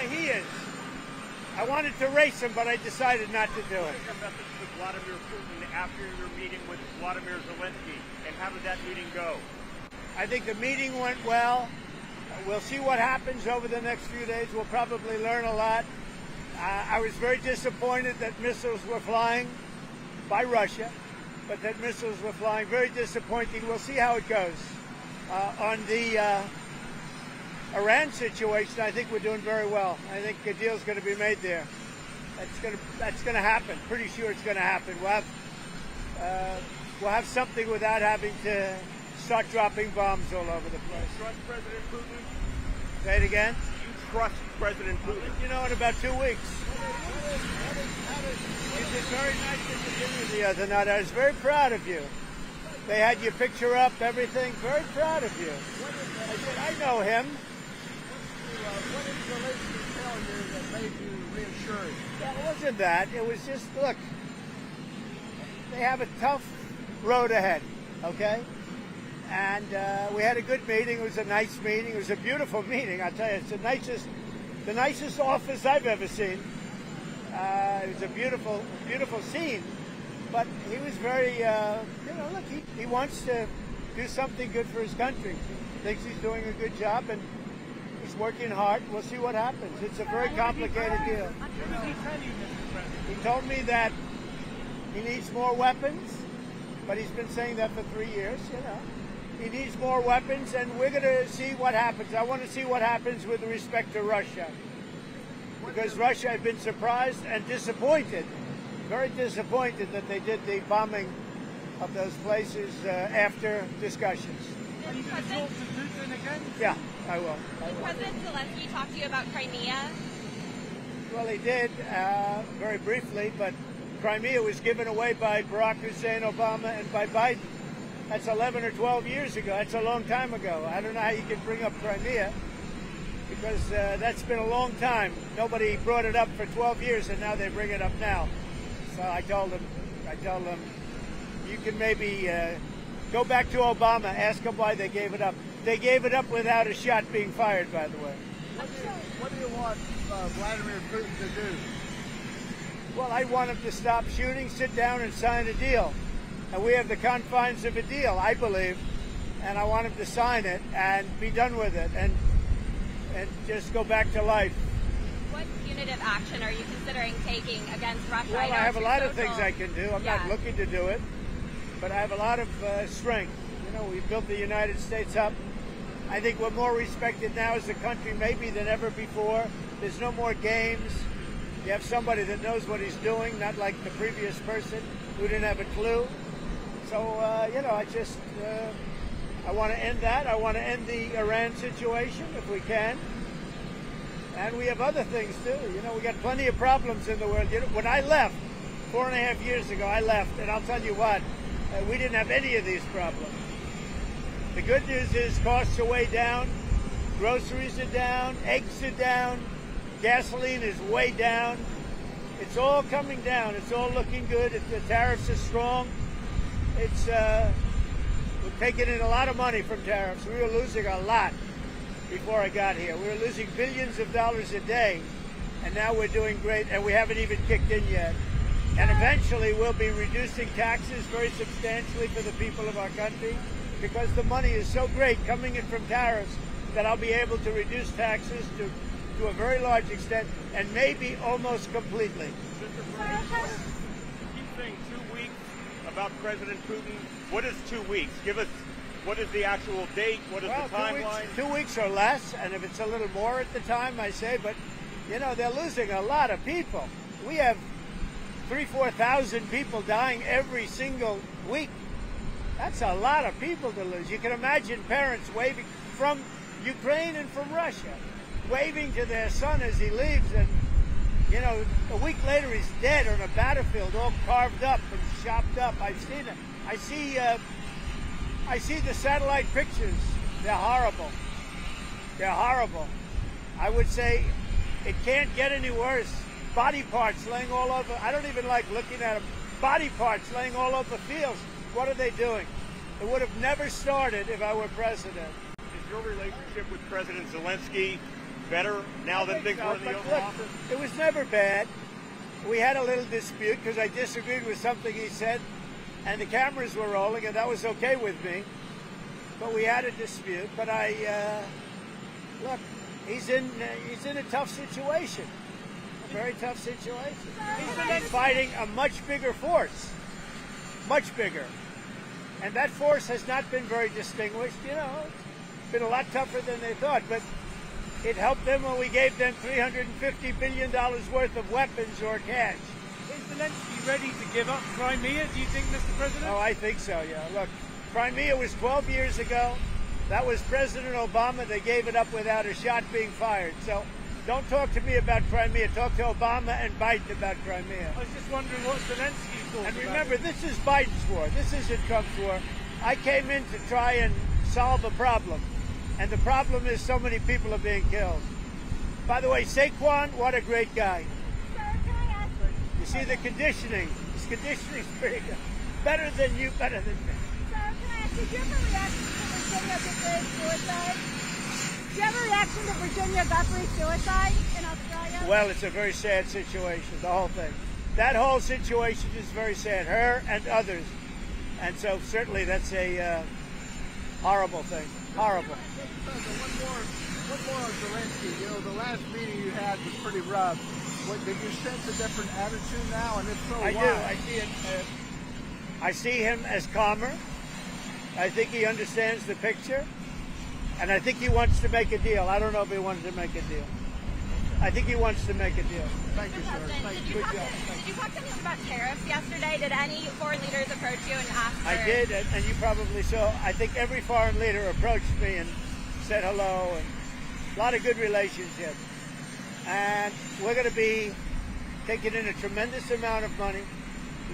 he is. I wanted to race him, but I decided not to do it. Your message to Vladimir Putin after your meeting with Vladimir Zelensky, and how did that meeting go? I think the meeting went well. We'll see what happens over the next few days. We'll probably learn a lot. I was very disappointed that missiles were flying by Russia, but that missiles were flying. Very disappointing. We'll see how it goes. On the Iran situation, I think we're doing very well. I think a deal's going to be made there. That's going to happen. Pretty sure it's going to happen. We'll have something without having to start dropping bombs all over the place. You trust President Putin? Say it again. You trust President Putin? You know, in about 2 weeks. You did very nice at the dinner the other night. I was very proud of you. They had your picture up, everything. Very proud of you. I said, I know him. What did Zelensky tell you that made you reassured? Well, it wasn't that. It was just, look, they have a tough road ahead, okay? And we had a good meeting. It was a nice meeting. It was a beautiful meeting. I'll tell you, it's the nicest office I've ever seen. It was a beautiful, beautiful scene. But he was very, look, he wants to do something good for his country. Thinks he's doing a good job, and he's working hard. We'll see what happens. It's a very complicated deal. He told me that he needs more weapons, but he's been saying that for 3 years, He needs more weapons, and we're going to see what happens. I want to see what happens with respect to Russia. Because Russia, I've been surprised and disappointed, very disappointed that they did the bombing of those places after discussions. Are you going to talk to Putin again? Yeah, I will. Did President Zelensky talk to you about Crimea? Well, he did, very briefly, but Crimea was given away by Barack Hussein Obama and by Biden. That's 11 or 12 years ago. That's a long time ago. I don't know how you can bring up Crimea, because that's been a long time. Nobody brought it up for 12 years, and now they bring it up now. So I told them, you can maybe go back to Obama, ask him why they gave it up. They gave it up without a shot being fired, by the way. What do you want Vladimir Putin to do? Well, I want him to stop shooting, sit down, and sign a deal. And we have the confines of a deal, I believe, and I want him to sign it and be done with it and just go back to life. What punitive action are you considering taking against Russia? Well, I have a lot of things I can do. I'm not looking to do it, but I have a lot of strength. We've built the United States up. I think we're more respected now as a country maybe than ever before. There's no more games. You have somebody that knows what he's doing, not like the previous person who didn't have a clue. So, I want to end that. I want to end the Iran situation if we can. And we have other things too. We got plenty of problems in the world. When I left 4.5 years ago, and I'll tell you what, we didn't have any of these problems. The good news is costs are way down, groceries are down, eggs are down, gasoline is way down. It's all coming down. It's all looking good. The tariffs are strong. We're taking in a lot of money from tariffs. We were losing a lot before I got here. We were losing billions of dollars a day, and now we're doing great, and we haven't even kicked in yet. And eventually we'll be reducing taxes very substantially for the people of our country, because the money is so great coming in from tariffs that I'll be able to reduce taxes to a very large extent, and maybe almost completely. Keep saying 2 weeks about President Putin. What is 2 weeks? Give us, what is the actual date? What is the timeline? 2 weeks or less, and if it's a little more at the time, I say, but they're losing a lot of people. We have 3,000-4,000 people dying every single week. That's a lot of people to lose. You can imagine parents waving from Ukraine and from Russia, waving to their son as he leaves, and a week later he's dead on a battlefield, all carved up and chopped up. I've seen it. I see the satellite pictures. They're horrible. They're horrible. I would say it can't get any worse. Body parts laying all over. I don't even like looking at them. Body parts laying all over fields. What are they doing? It would have never started if I were president. Is your relationship with President Zelensky better now than things were in the But Oval look, Office? it was never bad. We had a little dispute because I disagreed with something he said, and the cameras were rolling, and that was okay with me. But we had a dispute. But look, he's in a tough situation, a very tough situation. He's fighting a much bigger force, much bigger, and that force has not been very distinguished. You know, it's been a lot tougher than they thought, but it helped them when we gave them $350 billion worth of weapons or cash. Is Zelensky ready to give up Crimea, do you think, Mr. President? Oh, I think so, yeah. Look, Crimea was 12 years ago. That was President Obama. They gave it up without a shot being fired. So don't talk to me about Crimea. Talk to Obama and Biden about Crimea. I was just wondering what Zelensky thought And about remember, it. this is Biden's war. This isn't Trump's war. I came in to try and solve a problem. And the problem is so many people are being killed. By the way, Saquon, what a great guy. Sir, can I ask? You see the conditioning. His conditioning's pretty good. Better than you, better than me. Sir, can I ask, did you have a reaction to Virginia Guthrie's suicide? Do you have a reaction to Virginia Guthrie's suicide in Australia? Well, it's a very sad situation, the whole thing. That whole situation is very sad, her and others. And so certainly that's a horrible thing. Horrible. Mr. President, one more on Zelensky. You know, the last meeting you had was pretty rough. Did you sense a different attitude now? And if so, I why? do. I see it. I see him as calmer. I think he understands the picture. And I think he wants to make a deal. I don't know if he wanted to make a deal. I think he wants to make a deal. Thank you, sir. Thank you. Good job. Did you talk to him about tariffs yesterday? Did any foreign leaders approach you and ask for... I did, and you probably saw. I think every foreign leader approached me and said hello, and a lot of good relationships. And we're going to be taking in a tremendous amount of money.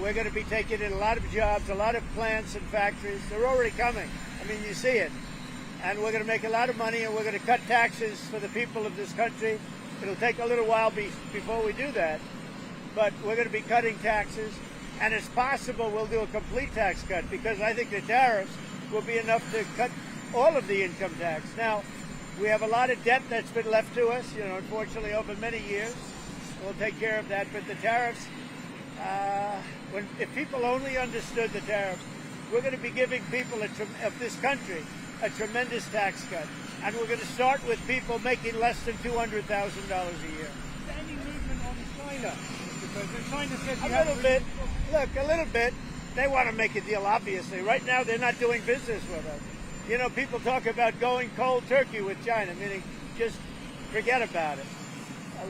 We're going to be taking in a lot of jobs, a lot of plants and factories. They're already coming. I mean, you see it. And we're going to make a lot of money, and we're going to cut taxes for the people of this country. It'll take a little while before we do that, but we're going to be cutting taxes, and it's possible we'll do a complete tax cut because I think the tariffs will be enough to cut all of the income tax. Now, we have a lot of debt that's been left to us, you know, unfortunately over many years. We'll take care of that, but the tariffs, if people only understood the tariffs, we're going to be giving people of this country a tremendous tax cut. And we're going to start with people making less than $200,000 a year. Is there any movement on China, Mr. President? China said you A have little bit. Look, a little bit. They want to make a deal, obviously. Right now, they're not doing business with us. You know, people talk about going cold turkey with China, meaning just forget about it.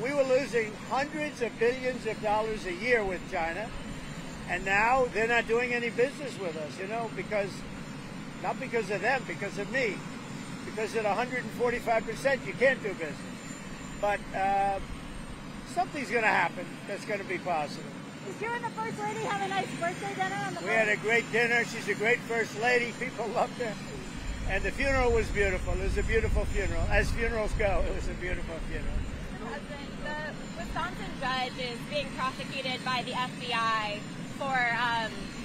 We were losing hundreds of billions of dollars a year with China, and now they're not doing any business with us, you know, not because of them, because of me. Because at 145%, you can't do business. But something's going to happen that's going to be positive. Did you and the First Lady have a nice birthday dinner on the We had a great dinner. She's a great First Lady. People loved her. And the funeral was beautiful. It was a beautiful funeral. As funerals go, it was a beautiful funeral. The Wisconsin judge is being prosecuted by the FBI for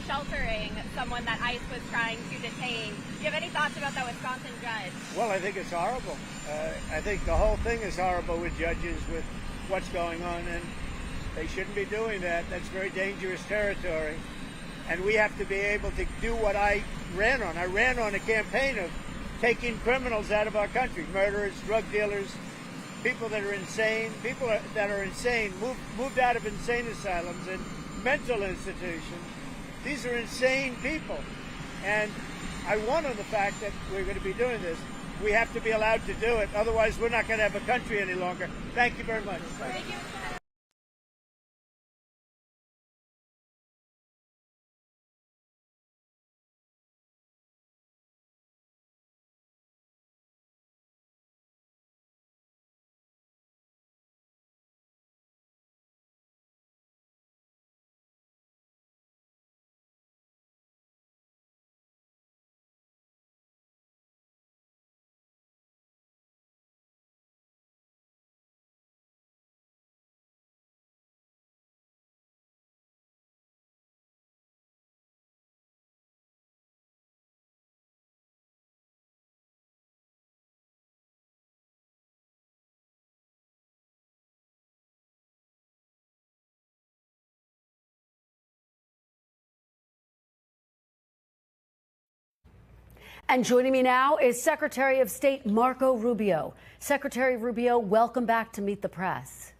sheltering someone that ICE was trying to detain. Do you have any thoughts about that Wisconsin judge? Well, I think it's horrible. I think the whole thing is horrible with judges, with what's going on, and they shouldn't be doing that. That's very dangerous territory. And we have to be able to do what I ran on. I ran on a campaign of taking criminals out of our country, murderers, drug dealers, people that are insane, moved out of insane asylums and mental institutions. These are insane people. And I won on the fact that we're going to be doing this. We have to be allowed to do it. Otherwise, we're not going to have a country any longer. Thank you very much. Thank you. And joining me now is Secretary of State Marco Rubio. Secretary Rubio, welcome back to Meet the Press.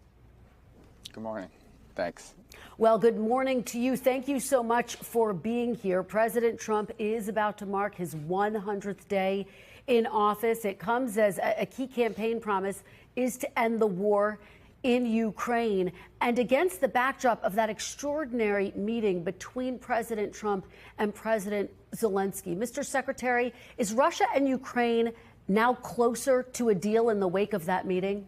Good morning. Thanks. Well, good morning to you. Thank you so much for being here. President Trump is about to mark his 100th day in office. It comes as a key campaign promise is to end the war in Ukraine, and against the backdrop of that extraordinary meeting between President Trump and President Zelensky. Mr. Secretary, is Russia and Ukraine now closer to a deal in the wake of that meeting?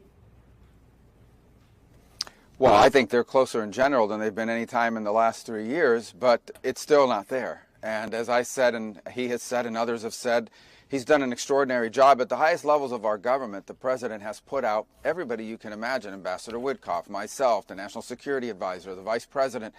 Well, I think they're closer in general than they've been any time in the last 3 years, but it's still not there. And as I said, and he has said, and others have said, he's done an extraordinary job at the highest levels of our government. The president has put out everybody you can imagine, Ambassador Witkoff, myself, the National Security Advisor, the Vice President,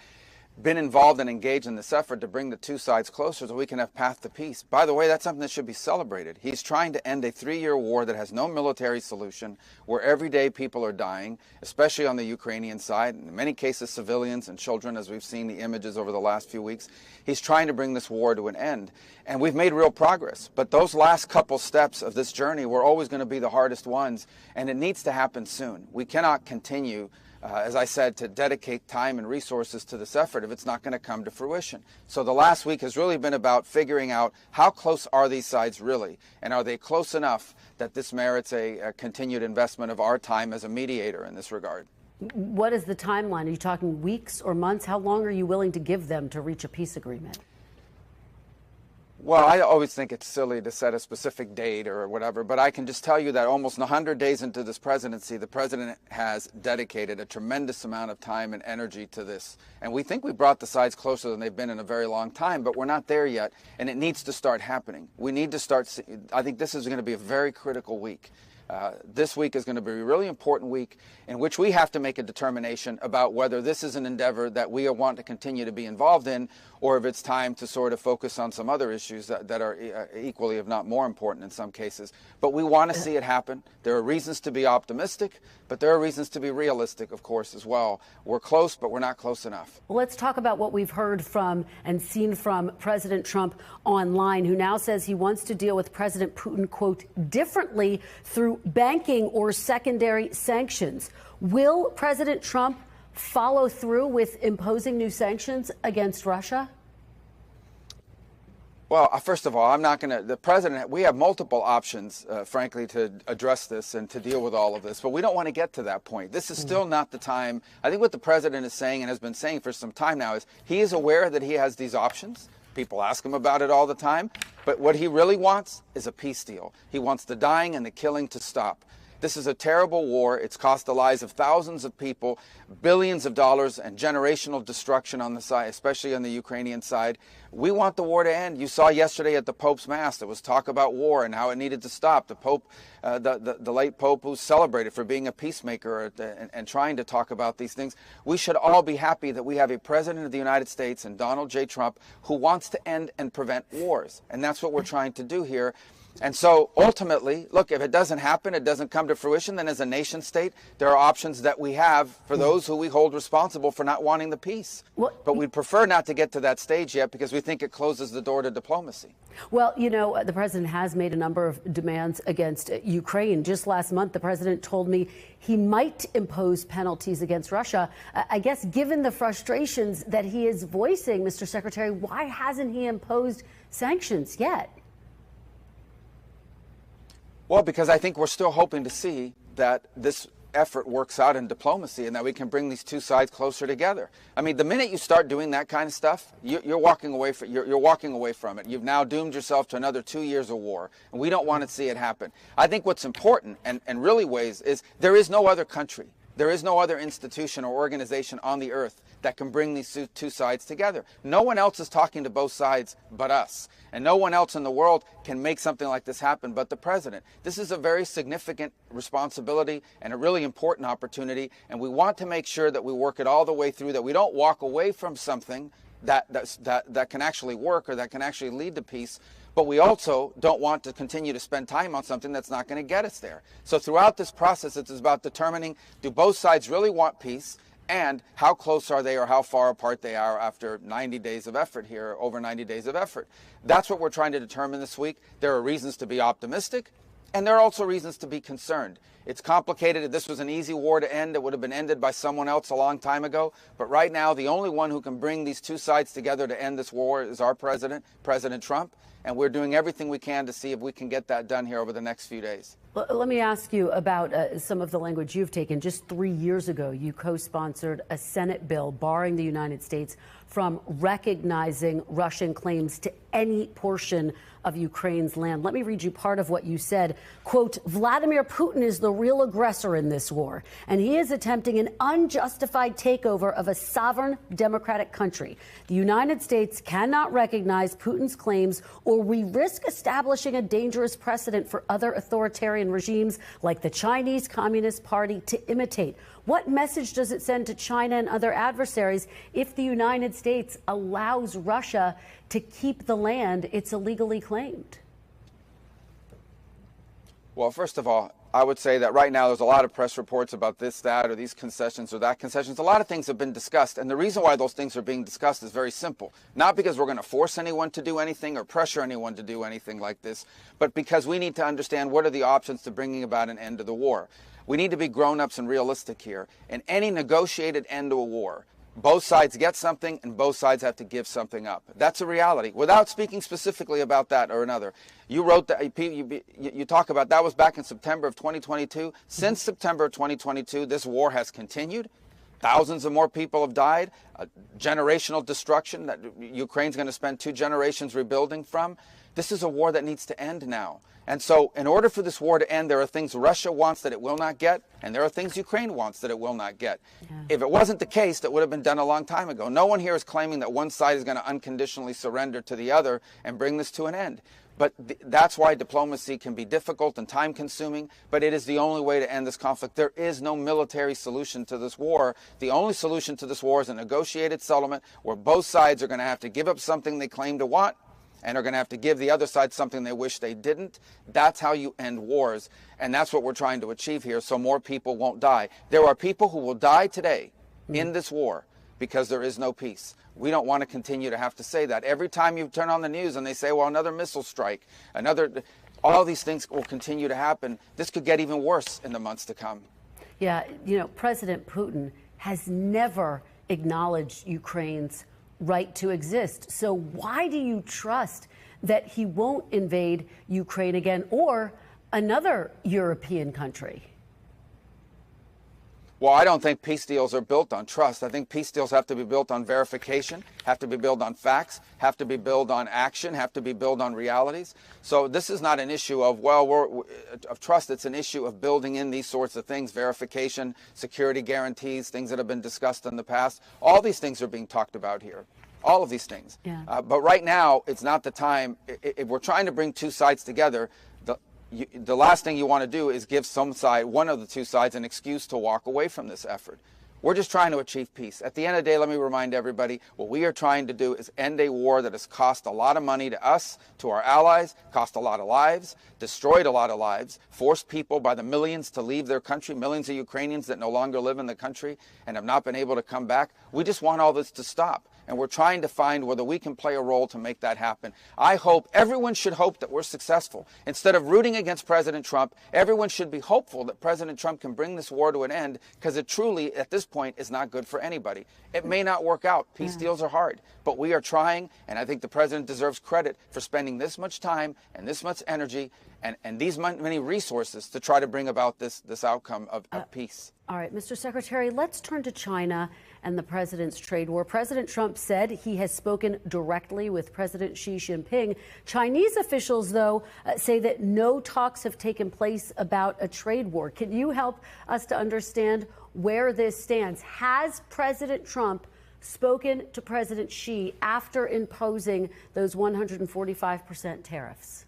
been involved and engaged in this effort to bring the two sides closer so we can have path to peace. By the way, that's something that should be celebrated. He's trying to end a 3-year war that has no military solution, where every day people are dying, especially on the Ukrainian side, in many cases civilians and children, as we've seen the images over the last few weeks. He's trying to bring this war to an end, and we've made real progress. But those last couple steps of this journey were always going to be the hardest ones, and it needs to happen soon. We cannot continue as I said, to dedicate time and resources to this effort if it's not going to come to fruition. So the last week has really been about figuring out how close are these sides really, and are they close enough that this merits a continued investment of our time as a mediator in this regard. What is the timeline? Are you talking weeks or months? How long are you willing to give them to reach a peace agreement? Well, I always think it's silly to set a specific date or whatever, but I can just tell you that almost 100 days into this presidency, the president has dedicated a tremendous amount of time and energy to this. And we think we brought the sides closer than they've been in a very long time, but we're not there yet, and it needs to start happening. We need to start, I think this is going to be a very critical week. This week is going to be a really important week in which we have to make a determination about whether this is an endeavor that we want to continue to be involved in, or if it's time to sort of focus on some other issues that are equally, if not more important in some cases. But we want to see it happen. There are reasons to be optimistic, but there are reasons to be realistic, of course, as well. We're close, but we're not close enough. Well, let's talk about what we've heard from and seen from President Trump online, who now says he wants to deal with President Putin, quote, differently through banking or secondary sanctions. Will President Trump follow through with imposing new sanctions against Russia? Well, first of all, I'm not going to, the president, we have multiple options, frankly, to address this and to deal with all of this, but we don't want to get to that point. This is still not the time. I think what the president is saying and has been saying for some time now is he is aware that he has these options. People ask him about it all the time, but what he really wants is a peace deal. He wants the dying and the killing to stop. This is a terrible war. It's cost the lives of thousands of people, billions of dollars, and generational destruction on the side, especially on the Ukrainian side. We want the war to end. You saw yesterday at the Pope's Mass, there was talk about war and how it needed to stop. The Pope, the late Pope, who's celebrated for being a peacemaker and trying to talk about these things. We should all be happy that we have a president of the United States and Donald J. Trump who wants to end and prevent wars. And that's what we're trying to do here. And so ultimately, look, if it doesn't happen, it doesn't come to fruition, then as a nation state, there are options that we have for those who we hold responsible for not wanting the peace. But we'd prefer not to get to that stage yet because we think it closes the door to diplomacy. Well, you know, the president has made a number of demands against Ukraine. Just last month, the president told me he might impose penalties against Russia. I guess given the frustrations that he is voicing, Mr. Secretary, why hasn't he imposed sanctions yet? Well, because I think we're still hoping to see that this effort works out in diplomacy and that we can bring these two sides closer together. I mean, the minute you start doing that kind of stuff, you're walking away from it. You've now doomed yourself to another 2 years of war, and we don't want to see it happen. I think what's important and really weighs is there is no other country, there is no other institution or organization on the earth that can bring these two sides together. No one else is talking to both sides but us. And no one else in the world can make something like this happen but the president. This is a very significant responsibility and a really important opportunity. And we want to make sure that we work it all the way through, that we don't walk away from something that can actually work or that can actually lead to peace. But we also don't want to continue to spend time on something that's not going to get us there. So throughout this process, it's about determining, do both sides really want peace? and how close are they or how far apart they are after 90 days of effort here, over 90 days of effort. That's what we're trying to determine this week. There are reasons to be optimistic, and there are also reasons to be concerned. It's complicated. If this was an easy war to end, it would have been ended by someone else a long time ago. But right now, the only one who can bring these two sides together to end this war is our president, President Trump. And we're doing everything we can to see if we can get that done here over the next few days. Well, let me ask you about some of the language you've taken. Just 3 years ago, you co-sponsored a Senate bill barring the United States from recognizing Russian claims to any portion of Ukraine's land. Let me read you part of what you said. Quote, Vladimir Putin is the real aggressor in this war, and he is attempting an unjustified takeover of a sovereign democratic country. The United States cannot recognize Putin's claims, or we risk establishing a dangerous precedent for other authoritarian regimes like the Chinese Communist Party to imitate. What message does it send to China and other adversaries if the United States allows Russia to keep the land it's illegally claimed? Well, first of all, I would say that right now there's a lot of press reports about this, that, or these concessions or that concessions. A lot of things have been discussed, and the reason why those things are being discussed is very simple. Not because we're going to force anyone to do anything or pressure anyone to do anything like this, but because we need to understand what are the options to bringing about an end to the war. We need to be grown-ups and realistic here. In any negotiated end to a war, both sides get something and both sides have to give something up. That's a reality. Without speaking specifically about that or another, you wrote that, you talk about that was back in September of 2022. Since September of 2022, this war has continued. Thousands of more people have died. Generational destruction that Ukraine's going to spend 2 generations rebuilding from. This is a war that needs to end now. And so in order for this war to end, there are things Russia wants that it will not get, and there are things Ukraine wants that it will not get. Yeah. If it wasn't the case, that would have been done a long time ago. No one here is claiming that one side is going to unconditionally surrender to the other and bring this to an end. But that's why diplomacy can be difficult and time-consuming, but it is the only way to end this conflict. There is no military solution to this war. The only solution to this war is a negotiated settlement where both sides are going to have to give up something they claim to want, and are going to have to give the other side something they wish they didn't. That's how you end wars, and that's what we're trying to achieve here, so more people won't die. There are people who will die today in this war because there is no peace. We don't want to continue to have to say that. Every time you turn on the news and they say, well, another missile strike, all these things will continue to happen. This could get even worse in the months to come. Yeah, you know, President Putin has never acknowledged Ukraine's right to exist. So why do you trust that he won't invade Ukraine again or another European country? Well, I don't think peace deals are built on trust. I think peace deals have to be built on verification, have to be built on facts, have to be built on action, have to be built on realities. So this is not an issue of, of trust. It's an issue of building in these sorts of things, verification, security guarantees, things that have been discussed in the past. All these things are being talked about here. All of these things. Yeah. But right now, it's not the time. If we're trying to bring two sides together, the last thing you want to do is give some side, one of the two sides, an excuse to walk away from this effort. We're just trying to achieve peace. At the end of the day, let me remind everybody, what we are trying to do is end a war that has cost a lot of money to us, to our allies, cost a lot of lives, destroyed a lot of lives, forced people by the millions to leave their country, millions of Ukrainians that no longer live in the country and have not been able to come back. We just want all this to stop. And we're trying to find whether we can play a role to make that happen. I hope, everyone should hope that we're successful. Instead of rooting against President Trump, everyone should be hopeful that President Trump can bring this war to an end, because it truly, at this point, is not good for anybody. It may not work out. Peace deals are hard. But we are trying, and I think the president deserves credit for spending this much time and this much energy and these many resources to try to bring about this outcome of peace. All right, Mr. Secretary, let's turn to China and the president's trade war. President Trump said he has spoken directly with President Xi Jinping. Chinese officials, though, say that no talks have taken place about a trade war. Can you help us to understand where this stands? Has President Trump spoken to President Xi after imposing those 145% tariffs?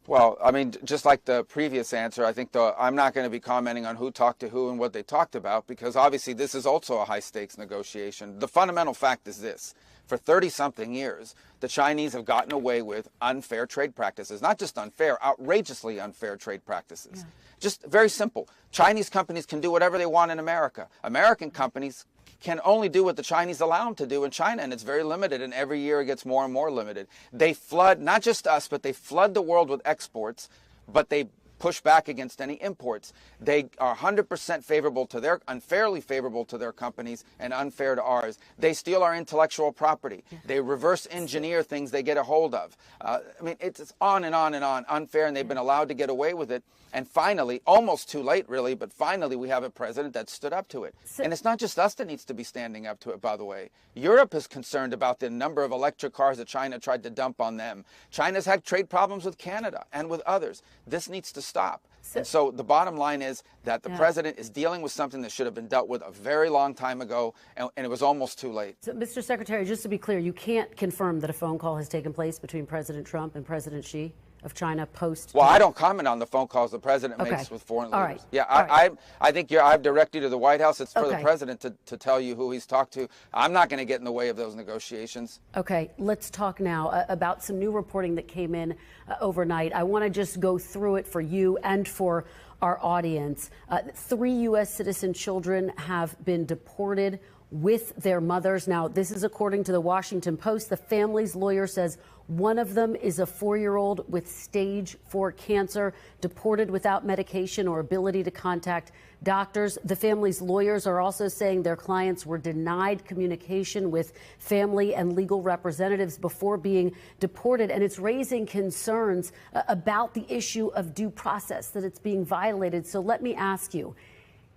Well, I mean, just like the previous answer, I think I'm not going to be commenting on who talked to who and what they talked about, because obviously this is also a high-stakes negotiation. The fundamental fact is this. for 30-something years, the Chinese have gotten away with unfair trade practices. Not just unfair, outrageously unfair trade practices. Yeah. Just very simple. Chinese companies can do whatever they want in America. American companies can only do what the Chinese allow them to do in China, and it's very limited, and every year it gets more and more limited. They flood, not just us, but they flood the world with exports, but they push back against any imports. They are 100% favorable to their, unfairly favorable to their companies and unfair to ours. They steal our intellectual property. They reverse engineer things they get a hold of. I mean, it's on and on and on, unfair, and they've been allowed to get away with it. And finally, almost too late really, but finally we have a president that stood up to it. And it's not just us that needs to be standing up to it, by the way. Europe is concerned about the number of electric cars that China tried to dump on them. China's had trade problems with Canada and with others. This needs to stop. And so the bottom line is that the president is dealing with something that should have been dealt with a very long time ago, and it was almost too late. So, Mr. Secretary, just to be clear, you can't confirm that a phone call has taken place between President Trump and President Xi of China post? Well, I don't comment on the phone calls the president makes with foreign leaders. Right. Yeah, I think I've directed you to the White House. It's for the president to tell you who he's talked to. I'm not going to get in the way of those negotiations. Okay, let's talk now about some new reporting that came in overnight. I want to just go through it for you and for our audience. 3 U.S. citizen children have been deported with their mothers. Now, this is according to the Washington Post. The family's lawyer says one of them is a 4-year-old with stage 4 cancer, deported without medication or ability to contact doctors. The family's lawyers are also saying their clients were denied communication with family and legal representatives before being deported. And it's raising concerns about the issue of due process, that it's being violated. So let me ask you,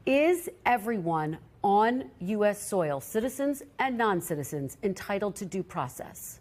is everyone on U.S. soil, citizens and non-citizens, entitled to due process?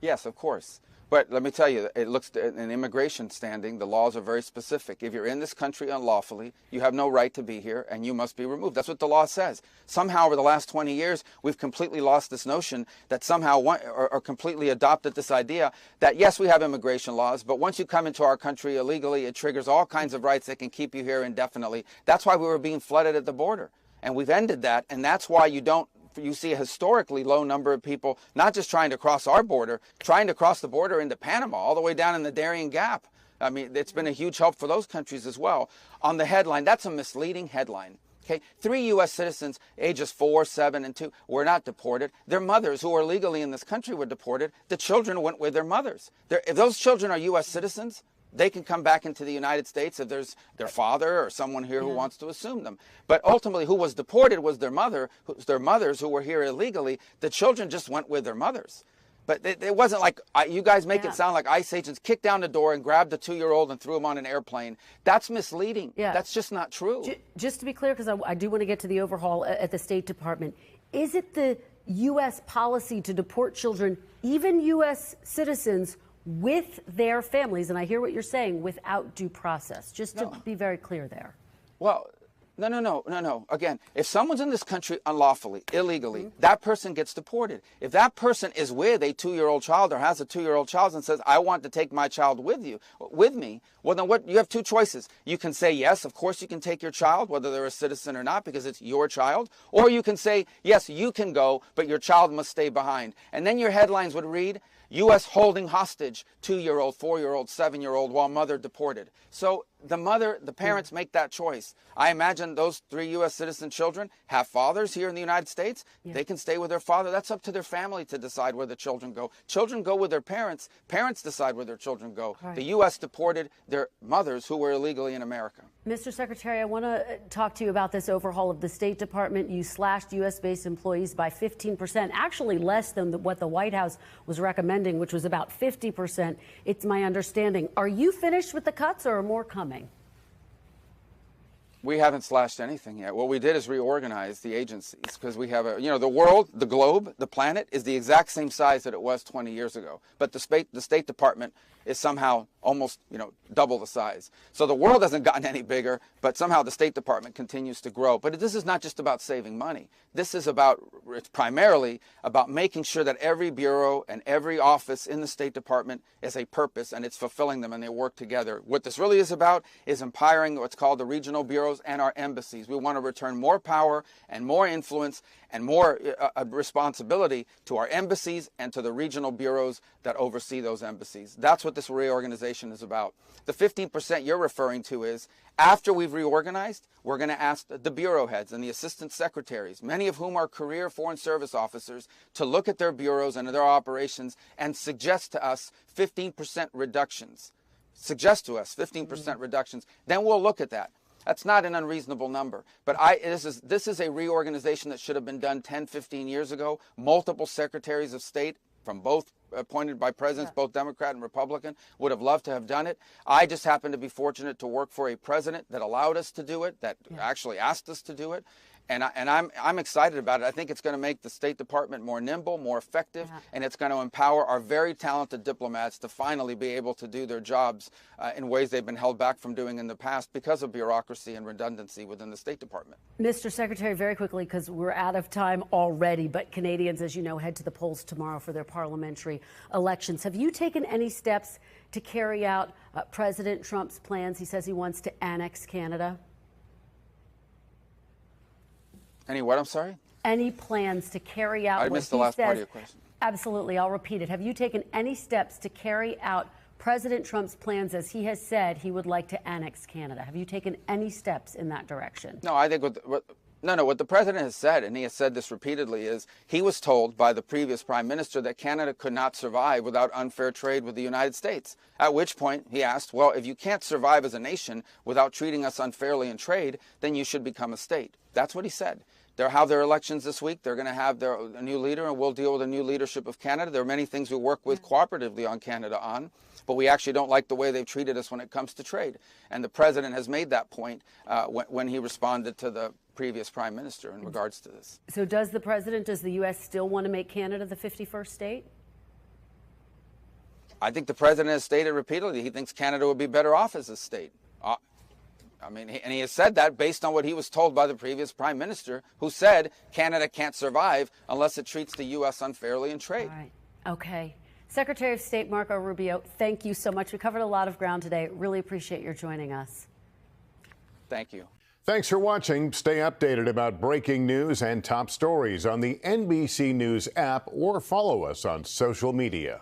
Yes, of course. But let me tell you, it looks in immigration standing, the laws are very specific. If you're in this country unlawfully, you have no right to be here and you must be removed. That's what the law says. Somehow over the last 20 years, we've completely lost this notion that somehow or completely adopted this idea that, yes, we have immigration laws, but once you come into our country illegally, it triggers all kinds of rights that can keep you here indefinitely. That's why we were being flooded at the border. And we've ended that, and that's why you see a historically low number of people not just trying to cross our border, trying to cross the border into Panama, all the way down in the Darien Gap. I mean, it's been a huge help for those countries as well. On the headline, that's a misleading headline. Okay, 3 U.S. citizens, ages 4, 7, and 2, were not deported. Their mothers, who are legally in this country, were deported. The children went with their mothers. If those children are U.S. citizens, they can come back into the United States if there's their father or someone here who wants to assume them. But ultimately, who was deported was their mothers who were here illegally. The children just went with their mothers. But it wasn't like, you guys make it sound like ICE agents kicked down the door and grabbed the 2-year-old and threw him on an airplane. That's misleading. That's just not true. Just to be clear, because I do want to get to the overhaul at the State Department, is it the U.S. policy to deport children, even U.S. citizens, with their families, and I hear what you're saying, without due process, just to be very clear there? Well, no. Again, if someone's in this country unlawfully, illegally, that person gets deported. If that person is with a 2-year-old child or has a 2-year-old child and says, I want to take my child with me, well, then you have 2 choices. You can say, yes, of course you can take your child, whether they're a citizen or not, because it's your child. Or you can say, yes, you can go, but your child must stay behind. And then your headlines would read, U.S. holding hostage 2-year-old, 4-year-old, 7-year-old while mother deported. So the parents make that choice. I imagine those 3 U.S. citizen children have fathers here in the United States. They can stay with their father. That's up to their family to decide where the children go. Children go with their parents. Parents decide where their children go. Right. The U.S. deported their mothers who were illegally in America. Mr. Secretary, I want to talk to you about this overhaul of the State Department. You slashed U.S.-based employees by 15%, actually less than what the White House was recommending, which was about 50%. It's my understanding. Are you finished with the cuts, or are more coming? We haven't slashed anything yet. What we did is reorganize the agencies, because we have the world, the globe, the planet is the exact same size that it was 20 years ago. But the State Department is somehow almost, double the size. So the world hasn't gotten any bigger, but somehow the State Department continues to grow. But this is not just about saving money. This is it's primarily about making sure that every bureau and every office in the State Department is a purpose and it's fulfilling them and they work together. What this really is about is empowering what's called the regional bureaus bureaus and our embassies. We want to return more power and more influence and more responsibility to our embassies and to the regional bureaus that oversee those embassies. That's what this reorganization is about. The 15% you're referring to is, after we've reorganized, we're going to ask the bureau heads and the assistant secretaries, many of whom are career Foreign Service officers, to look at their bureaus and their operations and suggest to us 15% reductions. Suggest to us 15% reductions. Then we'll look at that. That's not an unreasonable number. But this is a reorganization that should have been done 10, 15 years ago. Multiple secretaries of state from both appointed by presidents, both Democrat and Republican, would have loved to have done it. I just happen to be fortunate to work for a president that allowed us to do it, that actually asked us to do it. And I'm excited about it. I think it's going to make the State Department more nimble, more effective, and it's going to empower our very talented diplomats to finally be able to do their jobs in ways they've been held back from doing in the past because of bureaucracy and redundancy within the State Department. Mr. Secretary, very quickly, because we're out of time already, but Canadians, as you know, head to the polls tomorrow for their parliamentary elections. Have you taken any steps to carry out President Trump's plans? He says he wants to annex Canada. Any what, I'm sorry? Any plans to carry out I missed the last part of your question. Absolutely, I'll repeat it. Have you taken any steps to carry out President Trump's plans, as he has said he would like to annex Canada? Have you taken any steps in that direction? No, I think what the president has said, and he has said this repeatedly, is he was told by the previous prime minister that Canada could not survive without unfair trade with the United States. At which point he asked, well, if you can't survive as a nation without treating us unfairly in trade, then you should become a state. That's what he said. They'll have their elections this week. They're going to have a new leader, and we'll deal with a new leadership of Canada. There are many things we work with cooperatively on Canada on, but we actually don't like the way they've treated us when it comes to trade. And the president has made that point when he responded to the previous prime minister in regards to this. So does the U.S. still want to make Canada the 51st state? I think the president has stated repeatedly he thinks Canada would be better off as a state. And he has said that based on what he was told by the previous prime minister, who said Canada can't survive unless it treats the U.S. unfairly in trade. All right. Okay. Secretary of State Marco Rubio, thank you so much. We covered a lot of ground today. Really appreciate your joining us. Thank you. Thanks for watching. Stay updated about breaking news and top stories on the NBC News app or follow us on social media.